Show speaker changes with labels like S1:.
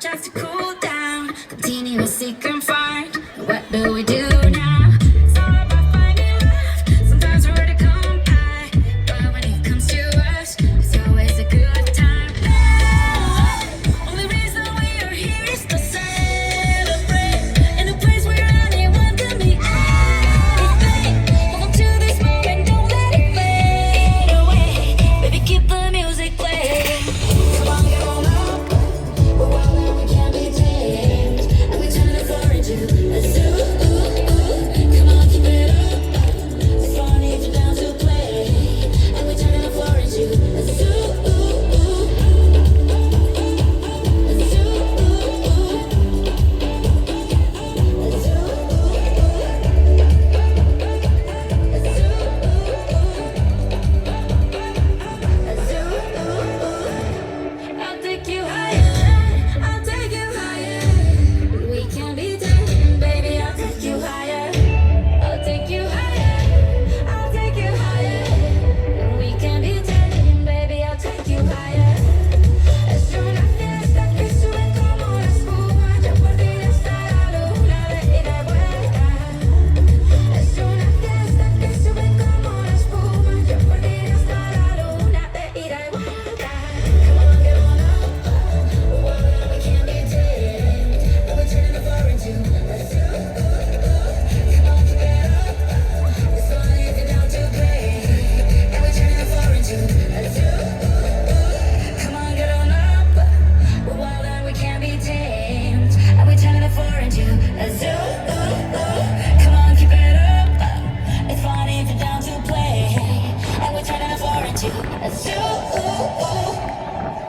S1: just to cool down. Continue to seek and find. What do we do now? It's all about finding love. Sometimes we're hard to come by, but when it comes to us, it's always a good time. Only reason we are here is to celebrate in a place where anyone can be anything. Hold on to this moment, don't let it fade away. Baby, keep the music playing. Come on, get on up. We're wild and we can't be tamed, and we turn the floor into a zoo. Come on, keep it up. It's fun if you're down to play, and we turn the floor into a zoo. I'll take you higher, I'll take you higher. We can be tamed, baby, I'll take you higher. I'll take you higher, I'll take you higher. We can be tamed, baby, I'll take you higher. Es una fiesta que sube como la espuma. Yo por ti hasta la luna de ida y vuelta. Es una fiesta que sube como la espuma. Yo por ti hasta la luna de ida y vuelta. Come on, get on up. We're wild and we can't be tamed, and we're turning the floor into a zoo. Come on, keep it up. It's fun if you're down to play, and we're turning the floor into a zoo. Come on, get on up. We're wild and we can't be tamed, and we're turning the floor into a zoo.